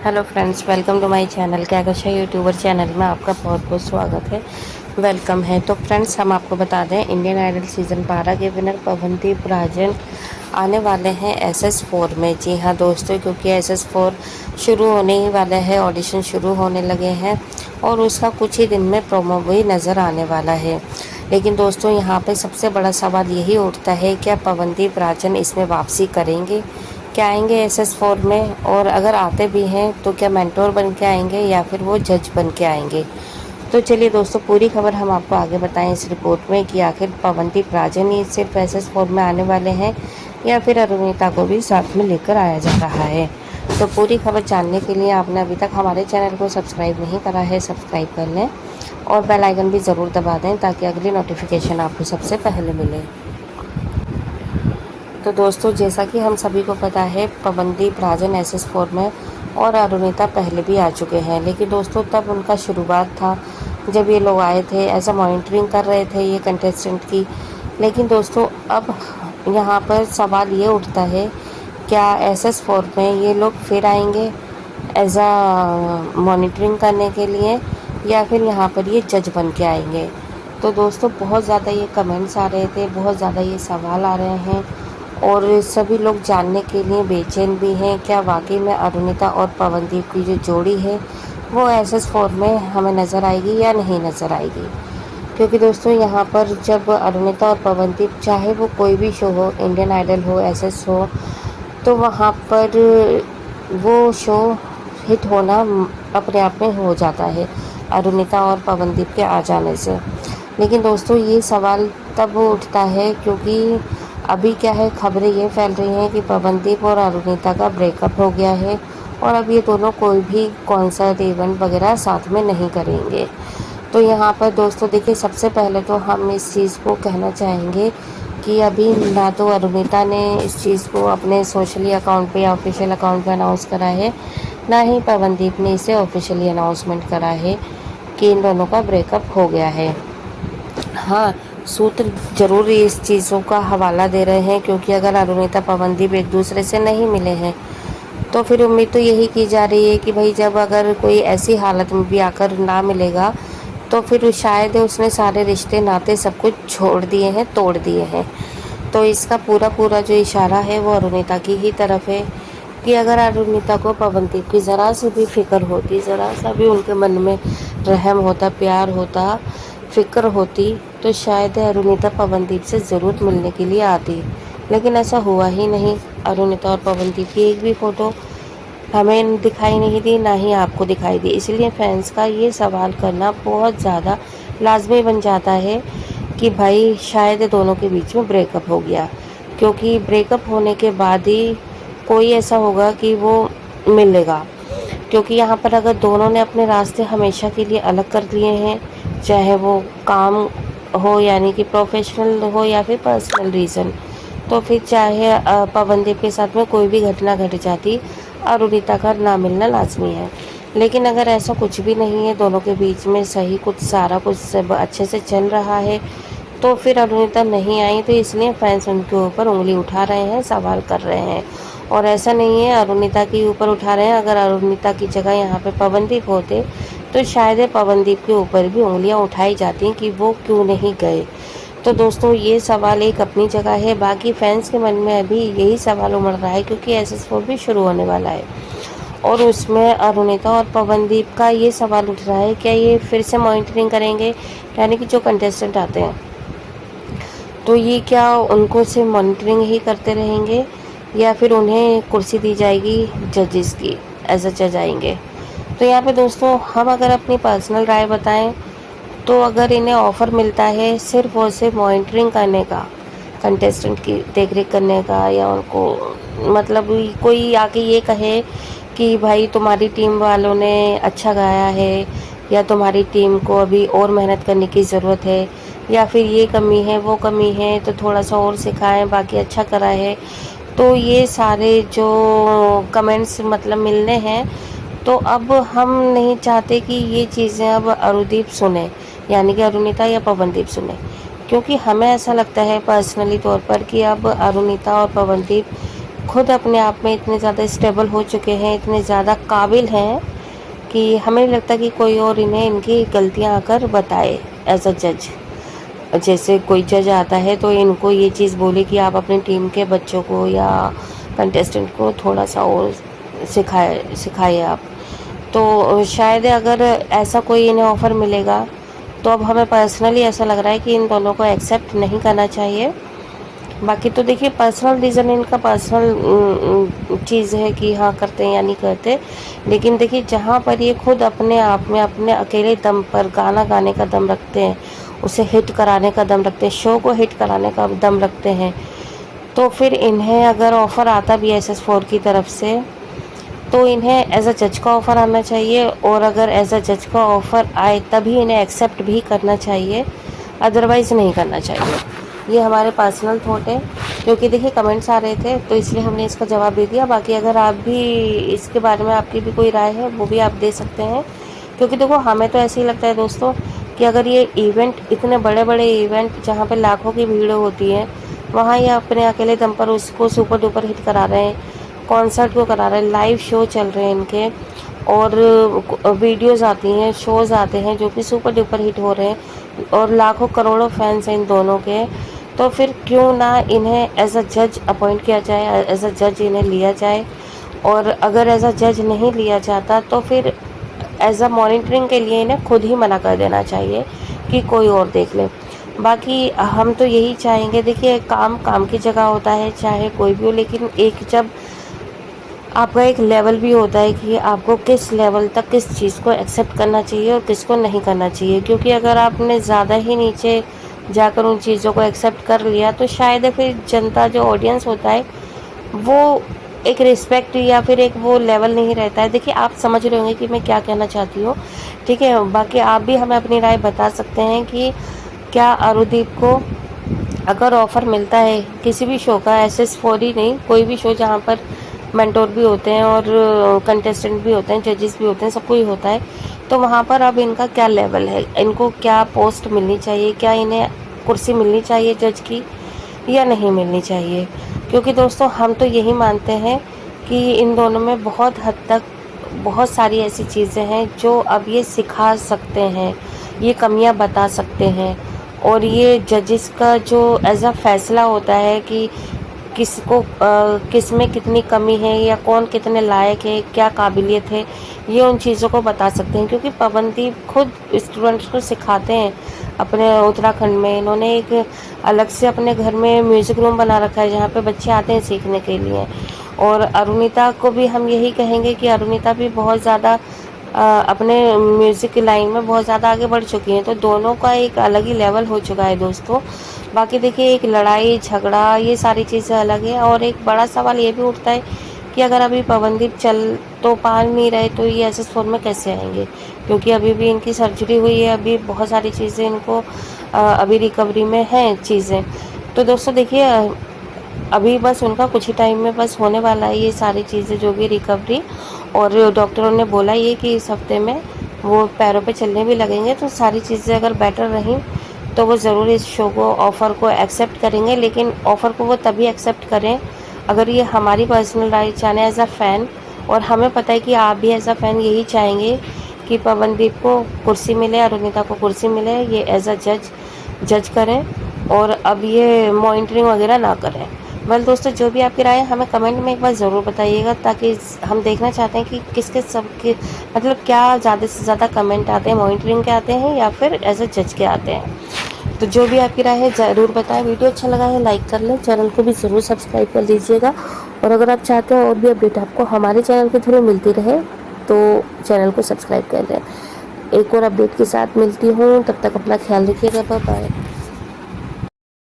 Hello friends, welcome to my channel Kehkasha YouTuber channel में आपका बहुत बहुत स्वागत है, वेलकम है। तो फ्रेंड्स, हम आपको बता दें, इंडियन आइडल सीज़न 12 के विनर पवनदीप राजन आने वाले हैं SS4 में। जी हाँ दोस्तों, क्योंकि SS4 शुरू होने ही वाला है, ऑडिशन शुरू होने लगे हैं और उसका कुछ ही दिन में प्रोमो भी नज़र आने वाला है। लेकिन दोस्तों, यहाँ पे सबसे बड़ा सवाल यही उठता है, क्या पवनदीप राजन इसमें वापसी करेंगे? क्या आएंगे SS4 में? और अगर आते भी हैं तो क्या मेंटोर बन के आएंगे या फिर वो जज बन के आएंगे? तो चलिए दोस्तों, पूरी खबर हम आपको आगे बताएं इस रिपोर्ट में कि आखिर पवनदीप राजन ही सिर्फ SS4 में आने वाले हैं या फिर अरुणिता को भी साथ में लेकर आया जा रहा है। तो पूरी खबर जानने के लिए आपने अभी तक हमारे चैनल को सब्सक्राइब नहीं करा है, सब्सक्राइब कर लें और बेल आइकन भी ज़रूर दबा दें ताकि अगली नोटिफिकेशन आपको सबसे पहले मिले। तो दोस्तों, जैसा कि हम सभी को पता है, पवनदीप राजन SS4 में और अरुणिता पहले भी आ चुके हैं। लेकिन दोस्तों, तब उनका शुरुआत था जब ये लोग आए थे, ऐसा मॉनिटरिंग कर रहे थे ये कंटेस्टेंट की। लेकिन दोस्तों, अब यहाँ पर सवाल ये उठता है, क्या SS4 में ये लोग फिर आएंगे एज आ मॉनिटरिंग करने के लिए या फिर यहाँ पर ये जज बन के आएंगे? तो दोस्तों, बहुत ज़्यादा ये कमेंट्स आ रहे थे, बहुत ज़्यादा ये सवाल आ रहे हैं और सभी लोग जानने के लिए बेचैन भी हैं, क्या वाकई में अरुणिता और पवनदीप की जो जोड़ी है वो SS4 में हमें नज़र आएगी या नहीं नज़र आएगी? क्योंकि दोस्तों, यहाँ पर जब अरुणिता और पवनदीप, चाहे वो कोई भी शो हो, इंडियन आइडल हो, SS हो, तो वहाँ पर वो शो हिट होना अपने आप में हो जाता है अरुणिता और पवनदीप के आ जाने से। लेकिन दोस्तों, ये सवाल तब उठता है क्योंकि अभी क्या है, खबरें ये फैल रही हैं कि पवनदीप और अरुणिता का ब्रेकअप हो गया है और अब ये दोनों कोई भी कॉन्सर्ट इवेंट वगैरह साथ में नहीं करेंगे। तो यहाँ पर दोस्तों देखिए, सबसे पहले तो हम इस चीज़ को कहना चाहेंगे कि अभी ना तो अरुणिता ने इस चीज़ को अपने सोशली अकाउंट पे या ऑफिशियल अकाउंट पे अनाउंस करा है, ना ही पवनदीप ने इसे ऑफिशियली अनाउंसमेंट करा है कि इन दोनों का ब्रेकअप हो गया है। हाँ, सूत्र जरूर इस चीज़ों का हवाला दे रहे हैं क्योंकि अगर अरुणिता पवनदीप एक दूसरे से नहीं मिले हैं तो फिर उम्मीद तो यही की जा रही है कि भाई, जब अगर कोई ऐसी हालत में भी आकर ना मिलेगा तो फिर शायद उसने सारे रिश्ते नाते सब कुछ छोड़ दिए हैं, तोड़ दिए हैं। तो इसका पूरा पूरा जो इशारा है वो अरुणिता की ही तरफ है कि अगर अरुणिता को पवनदीप की ज़रा सी भी फिक्र होती, ज़रा सा भी उनके मन में रहम होता, प्यार होता, फिक्र होती, तो शायद अरुणिता पवनदीप से ज़रूर मिलने के लिए आती। लेकिन ऐसा हुआ ही नहीं। अरुणिता और पवनदीप की एक भी फ़ोटो हमें दिखाई नहीं दी, ना ही आपको दिखाई दी। इसलिए फैंस का ये सवाल करना बहुत ज़्यादा लाजमी बन जाता है कि भाई शायद दोनों के बीच में ब्रेकअप हो गया, क्योंकि ब्रेकअप होने के बाद ही कोई ऐसा होगा कि वो मिलेगा। क्योंकि यहाँ पर अगर दोनों ने अपने रास्ते हमेशा के लिए अलग कर लिए हैं, चाहे वो काम हो यानी कि प्रोफेशनल हो या फिर पर्सनल रीज़न, तो फिर चाहे पवनदीप के साथ में कोई भी घटना घट जाती, अरुणिता का ना मिलना लाजमी है। लेकिन अगर ऐसा कुछ भी नहीं है, दोनों के बीच में सही कुछ, सारा कुछ सब अच्छे से चल रहा है, तो फिर अरुणिता नहीं आई, तो इसलिए फैंस उनके ऊपर उंगली उठा रहे हैं, सवाल कर रहे हैं। और ऐसा नहीं है अरुणिता के ऊपर उठा रहे हैं, अगर अरुणिता की जगह यहाँ पे पवनदीप होते तो शायद पवनदीप के ऊपर भी उंगलियां उठाई जाती कि वो क्यों नहीं गए। तो दोस्तों, ये सवाल एक अपनी जगह है, बाकी फैंस के मन में अभी यही सवाल उमड़ रहा है क्योंकि SS4 भी शुरू होने वाला है और उसमें अरुणिता और पवनदीप का ये सवाल उठ रहा है, क्या ये फिर से मॉनिटरिंग करेंगे, यानी कि जो कंटेस्टेंट आते हैं तो ये क्या उनको से मॉनिटरिंग ही करते रहेंगे या फिर उन्हें कुर्सी दी जाएगी जजेस की, एज अ जज आएंगे? तो यहाँ पे दोस्तों, हम अगर अपनी पर्सनल राय बताएं तो अगर इन्हें ऑफ़र मिलता है सिर्फ और सिर्फ मॉनिटरिंग करने का, कंटेस्टेंट की देखरेख करने का, या उनको मतलब कोई आके ये कहे कि भाई तुम्हारी टीम वालों ने अच्छा गाया है या तुम्हारी टीम को अभी और मेहनत करने की ज़रूरत है या फिर ये कमी है वो कमी है तो थोड़ा सा और सिखाएं, बाकी अच्छा करा है, तो ये सारे जो कमेंट्स मतलब मिलने हैं, तो अब हम नहीं चाहते कि ये चीज़ें अब अरुदीप सुने, यानी कि अरुणिता या पवनदीप सुने, क्योंकि हमें ऐसा लगता है पर्सनली तौर पर कि अब अरुणिता और पवनदीप खुद अपने आप में इतने ज़्यादा स्टेबल हो चुके हैं, इतने ज़्यादा काबिल हैं कि हमें नहीं लगता कि कोई और इन्हें इनकी गलतियाँ आकर बताए एज अ जज। जैसे कोई जज आता है तो इनको ये चीज़ बोले कि आप अपनी टीम के बच्चों को या कंटेस्टेंट को थोड़ा सा और सिखाइए आप। तो शायद अगर ऐसा कोई इन्हें ऑफ़र मिलेगा तो अब हमें पर्सनली ऐसा लग रहा है कि इन दोनों को एक्सेप्ट नहीं करना चाहिए। बाकी तो देखिए पर्सनल रीज़न इनका पर्सनल चीज़ है कि हाँ करते हैं या नहीं करते, लेकिन देखिए जहाँ पर ये खुद अपने आप में अपने अकेले दम पर गाना गाने का दम रखते हैं, उसे हिट कराने का दम रखते हैं, शो को हिट कराने का दम रखते हैं, तो फिर इन्हें अगर ऑफ़र आता भी है SS4 की तरफ से तो इन्हें एज अ जज का ऑफ़र आना चाहिए, और अगर एज अ जज का ऑफ़र आए तभी इन्हें एक्सेप्ट भी करना चाहिए, अदरवाइज़ नहीं करना चाहिए। ये हमारे पर्सनल थॉट है, क्योंकि देखिए कमेंट्स आ रहे थे तो इसलिए हमने इसका जवाब दे दिया। बाकी अगर आप भी इसके बारे में आपकी भी कोई राय है वो भी आप दे सकते हैं, क्योंकि देखो हमें तो ऐसे ही लगता है दोस्तों कि अगर ये इवेंट इतने बड़े बड़े इवेंट जहाँ पे लाखों की भीड़ होती है, वहाँ ये अपने अकेले दम पर उसको सुपर डुपर हिट करा रहे हैं, कॉन्सर्ट को करा रहे हैं, लाइव शो चल रहे हैं इनके, और वीडियोज़ आती हैं, शोज़ आते हैं जो कि सुपर डुपर हिट हो रहे हैं, और लाखों करोड़ों फैंस हैं इन दोनों के। तो फिर क्यों ना इन्हें एज अ जज अपॉइंट किया जाए, एज अ जज इन्हें लिया जाए, और अगर एज अ जज नहीं लिया जाता तो फिर एज अ मॉनिटरिंग के लिए इन्हें खुद ही मना कर देना चाहिए कि कोई और देख ले। बाकी हम तो यही चाहेंगे, देखिए काम काम की जगह होता है चाहे कोई भी हो, लेकिन एक जब आपका एक लेवल भी होता है कि आपको किस लेवल तक किस चीज़ को एक्सेप्ट करना चाहिए और किसको नहीं करना चाहिए, क्योंकि अगर आपने ज़्यादा ही नीचे जाकर उन चीज़ों को एक्सेप्ट कर लिया तो शायद फिर जनता जो ऑडियंस होता है वो एक रिस्पेक्ट या फिर एक वो लेवल नहीं रहता है। देखिए आप समझ रहे होंगे कि मैं क्या कहना चाहती हूँ, ठीक है। बाकी आप भी हमें अपनी राय बता सकते हैं कि क्या अरुदीप को अगर ऑफ़र मिलता है किसी भी शो का, SS4 ही नहीं कोई भी शो जहाँ पर मेंटोर भी होते हैं और कंटेस्टेंट भी होते हैं, जजेस भी होते हैं, सब कोई होता है, तो वहाँ पर अब इनका क्या लेवल है, इनको क्या पोस्ट मिलनी चाहिए, क्या इन्हें कुर्सी मिलनी चाहिए जज की या नहीं मिलनी चाहिए। क्योंकि दोस्तों हम तो यही मानते हैं कि इन दोनों में बहुत हद तक बहुत सारी ऐसी चीज़ें हैं जो अब ये सिखा सकते हैं, ये कमियां बता सकते हैं, और ये जजेस का जो एज अ फैसला होता है कि किसको किस में कितनी कमी है या कौन कितने लायक है, क्या काबिलियत है, ये उन चीज़ों को बता सकते हैं। क्योंकि पवनदीप खुद स्टूडेंट्स को सिखाते हैं अपने उत्तराखंड में, इन्होंने एक अलग से अपने घर में म्यूज़िक रूम बना रखा है जहाँ पे बच्चे आते हैं सीखने के लिए। और अरुणिता को भी हम यही कहेंगे कि अरुणिता भी बहुत ज़्यादा अपने म्यूज़िक की लाइन में बहुत ज़्यादा आगे बढ़ चुकी हैं, तो दोनों का एक अलग ही लेवल हो चुका है दोस्तों। बाकी देखिए एक लड़ाई झगड़ा ये सारी चीज़ें अलग है, और एक बड़ा सवाल ये भी उठता है कि अगर अभी पवनदीप चल तो पा नहीं रहे तो ये SS4 में कैसे आएंगे, क्योंकि अभी भी इनकी सर्जरी हुई है, अभी बहुत सारी चीज़ें इनको अभी रिकवरी में हैं चीज़ें। तो दोस्तों देखिए अभी बस उनका कुछ ही टाइम में बस होने वाला है ये सारी चीज़ें जो भी रिकवरी, और डॉक्टरों ने बोला ये कि इस हफ्ते में वो पैरों पे चलने भी लगेंगे, तो सारी चीज़ें अगर बेटर रहीं तो वो ज़रूर इस शो को ऑफ़र को एक्सेप्ट करेंगे। लेकिन ऑफ़र को वो तभी एक्सेप्ट करें अगर ये हमारी पर्सनल राय जाने एज अ फ़ैन, और हमें पता है कि आप भी एज अ फ़ैन यही चाहेंगे कि पवनदीप को कुर्सी मिले, अरुणिता को कुर्सी मिले, ये एज अ जज करें और अब ये मॉनिटरिंग वगैरह ना करें। वेल दोस्तों जो भी आपकी राय है हमें कमेंट में एक बार ज़रूर बताइएगा, ताकि हम देखना चाहते हैं कि किसके सबके मतलब क्या ज़्यादा से ज़्यादा कमेंट आते हैं, मॉनिटरिंग के आते हैं या फिर एज अ जज के आते हैं। तो जो भी आपकी राय है ज़रूर बताएं। वीडियो अच्छा लगा है लाइक कर लें, चैनल को भी ज़रूर सब्सक्राइब कर लीजिएगा, और अगर आप चाहते हैं और भी अपडेट आपको हमारे चैनल के थ्रू मिलती रहे तो चैनल को सब्सक्राइब कर लें। एक और अपडेट के साथ मिलती हूँ, तब तक अपना ख्याल रखिएगा, बाय बाय।